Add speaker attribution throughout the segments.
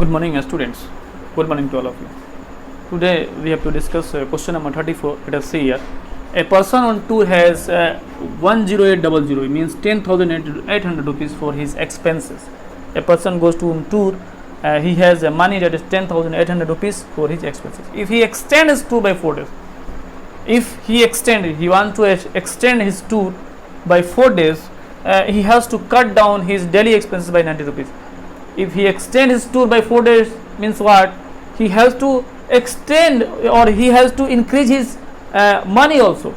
Speaker 1: Good morning, students. Good morning to all of you. Today we have to discuss question number 34. Let us see here. A person on tour has 10800, means 10,800 rupees for his expenses. A person goes to on tour. He has money that is 10,800 rupees for his expenses. If he extends his tour by 4 days, he wants to extend his tour by 4 days, he has to cut down his daily expenses by 90 rupees. If he extends his tour by 4 days, means what? He has to extend, or he has to increase his money also.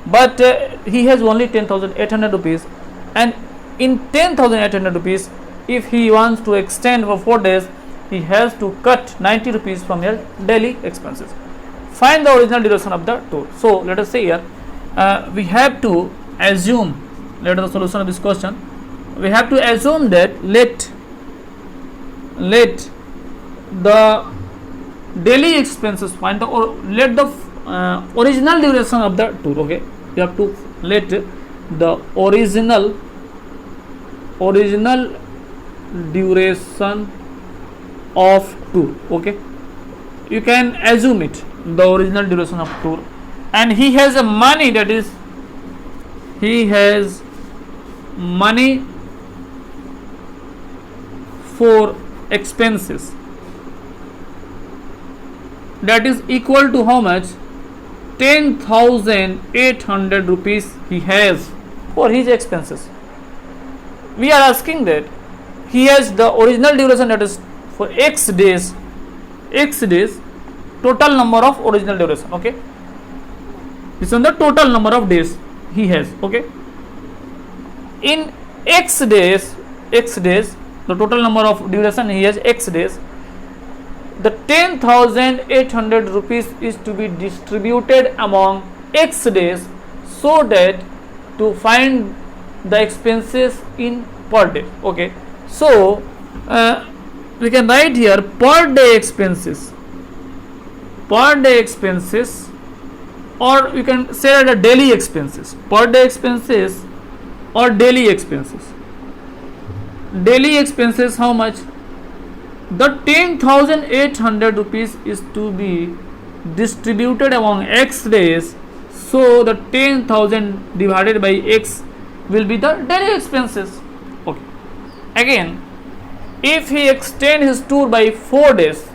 Speaker 1: But he has only 10,800 rupees, and in 10,800 rupees, if he wants to extend for 4 days, he has to cut 90 rupees from your daily expenses. Find the original duration of the tour. So let us say here, we have to assume, let us the solution of this question, we have to assume that let the daily expenses find the, or let the original duration of the tour. Okay, you have to let the original duration of tour. Okay, you can assume it, the original duration of tour, and he has a money, that is he has money for expenses, that is equal to how much? 10,800 rupees he has for his expenses. We are asking that he has the original duration, that is for x days, total number of original duration. Okay, this is the total number of days he has. Okay, in x days, the total number of duration he has x days. The 10,800 rupees is to be distributed among x days, so that to find the expenses in per day. Okay, so we can write here per day expenses, or you can say the daily expenses, per day expenses or daily expenses. Daily expenses, how much? The 10,800 rupees is to be distributed among x days, so the 10,000 divided by x will be the daily expenses. Okay, again, if he extend his tour by 4 days,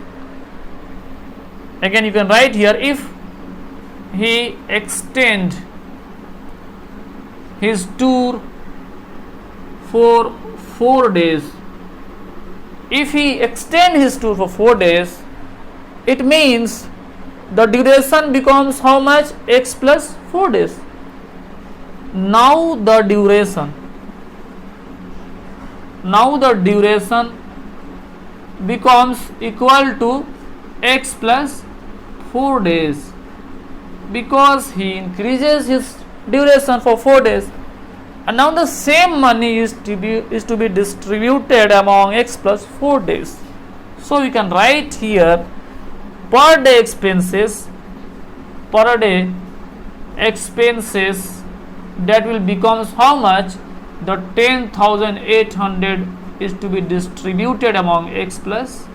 Speaker 1: again you can write here, if he extend his tour for 4 days, if he extend his tour for 4 days, it means the duration becomes how much? X plus 4 days. Now the duration becomes equal to x plus 4 days, because he increases his duration for 4 days, and now the same money is to be distributed among x plus 4 days. So we can write here per day expenses, that will becomes how much? The 10,800 is to be distributed among x plus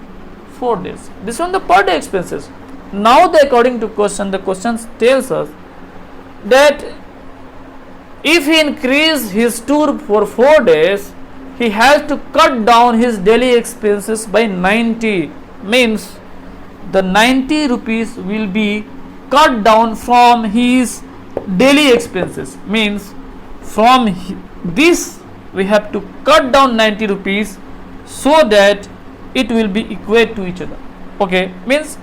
Speaker 1: 4 days. This one the per day expenses. Now according to question, the question tells us that if he increase his tour for 4 days, he has to cut down his daily expenses by 90, means the 90 rupees will be cut down from his daily expenses, means from this we have to cut down 90 rupees so that it will be equate to each other. Okay, means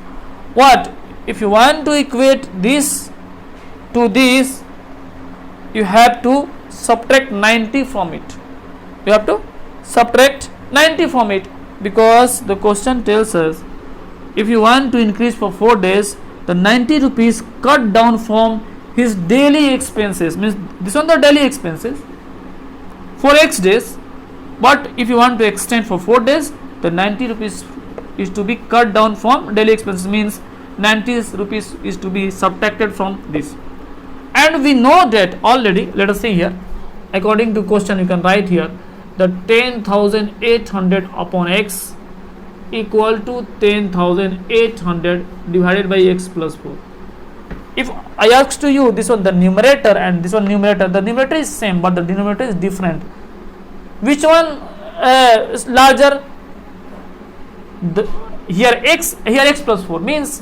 Speaker 1: what? If you want to equate this to this, you have to subtract 90 from it. Because the question tells us, if you want to increase for 4 days, the 90 rupees cut down from his daily expenses, means this one the daily expenses for x days, but if you want to extend for 4 days, the 90 rupees is to be cut down from daily expenses, means 90 rupees is to be subtracted from this. And we know that already. Let us see here, according to question you can write here the 10,800 upon x equal to 10,800 divided by x plus 4. If I ask to you this one the numerator and this one numerator, the numerator is same but the denominator is different. Which one is larger? Here x plus 4 means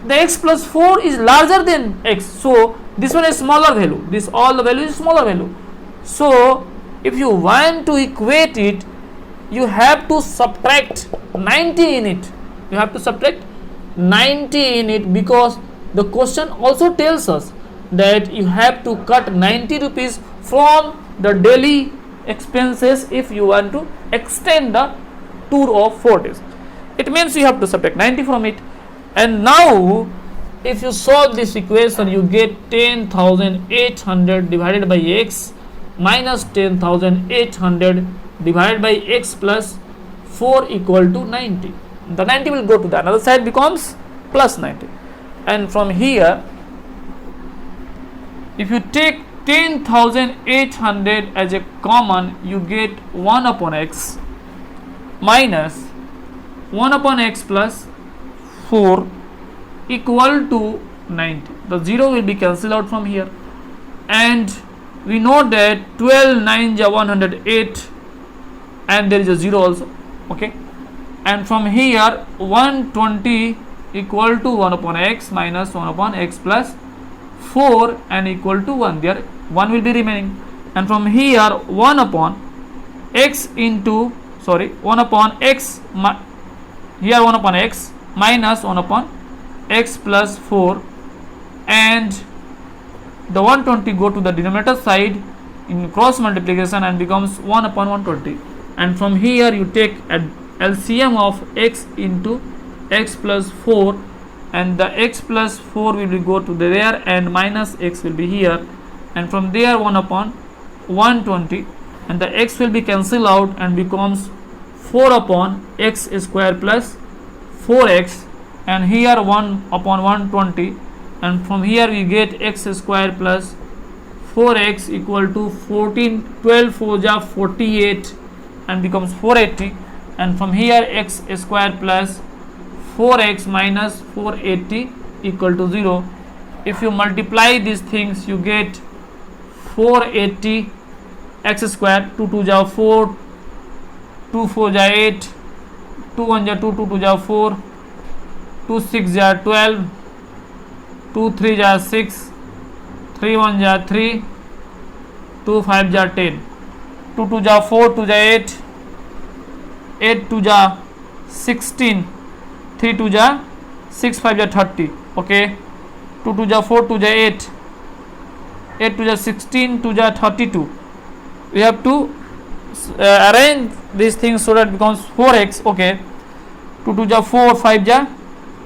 Speaker 1: the x plus 4 is larger than x, so this one is smaller value, this all the value is smaller value. So if you want to equate it, you have to subtract 90 in it. You have to subtract 90 in it, because the question also tells us that you have to cut 90 rupees from the daily expenses if you want to extend the tour of 4 days. It means you have to subtract 90 from it. And now if you solve this equation, you get 10,800 divided by x minus 10,800 divided by x plus 4 equal to 90. The 90 will go to the another side, becomes plus 90. And from here, if you take 10,800 as a common, you get 1 upon x minus 1 upon x plus 4 equal to 90. The 0 will be cancelled out from here, and we know that 12 9 is 108, and there is a 0 also. Okay, and from here 120 equal to 1 upon x minus 1 upon x plus 4 and equal to 1. There 1 will be remaining, and from here 1 upon x into 1 upon x, here 1 upon x minus 1 upon x plus 4, and the 120 go to the denominator side in cross multiplication and becomes 1 upon 120. And from here you take an LCM of x into x plus 4, and the x plus 4 will be go to there and minus x will be here, and from there 1 upon 120, and the x will be cancelled out and becomes 4 upon x square plus 4x, and here 1 upon 120, and from here we get x square plus 4x equal to 12 4 ja 48 and becomes 480, and from here x square plus 4x minus 480 equal to 0. If you multiply these things, you get 480 x square, 2 2 ja 4, 2 4 ja 8, 2 1 ja 2, 2 2 ja 4, 2 6 ja 12, 2 3 ja 6, 3 1 ja 3, 2 5 ja 10, 2 2 ja 4, 2 ja 8, 8 2 ja 16, 3 2 ja 6 5 ja 30. Okay, 2 2 ja 4, 2 ja 8, 8 2 ja 16, 2 ja 32. We have to arrange these things so that it becomes 4x. Okay, 2 2 ja 4, 5 ja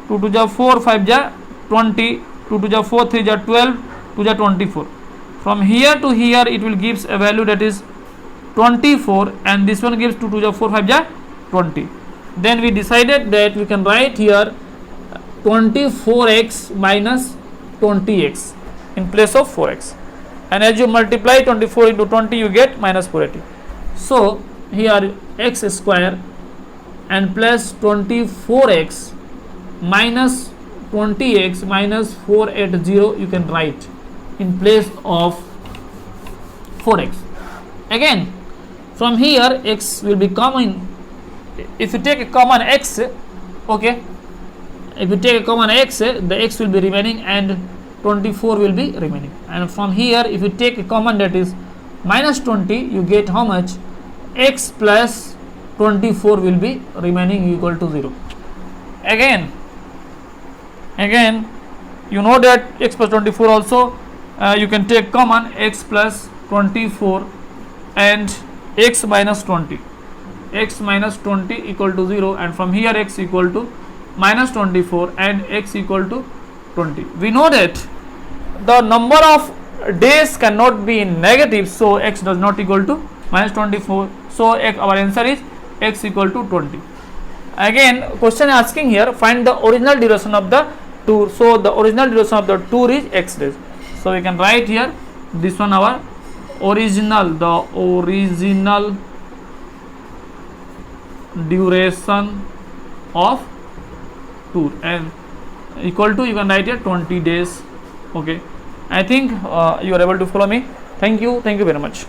Speaker 1: 2 2 ja 4, 5 ja 20, 2 2 ja 4, 3 ja 12, 2 ja 24. From here to here it will gives a value that is 24, and this one gives 2 2 ja 4, 5 ja 20. Then we decided that we can write here 24x minus 20x in place of 4x, and as you multiply 24 into 20 you get minus 480. So here x square and plus 24x minus 20x minus 480 you can write in place of 4x. Again from here x will be common. If you take a common x, okay, if you take a common x, the x will be remaining and 24 will be remaining, and from here if you take a common that is minus 20, you get how much? X plus 24 will be remaining equal to 0. Again you know that x plus 24 also you can take common x plus 24 and x minus 20, x minus 20 equal to 0, and from here x equal to minus 24 and x equal to 20. We know that the number of days cannot be in negative, so x does not equal to minus 24, so our answer is x equal to 20. Again question asking here, find the original duration of the tour. So the original duration of the tour is x days, so we can write here this one our original duration of tour, and equal to, you can write here 20 days. Okay, I think you are able to follow me. Thank you very much.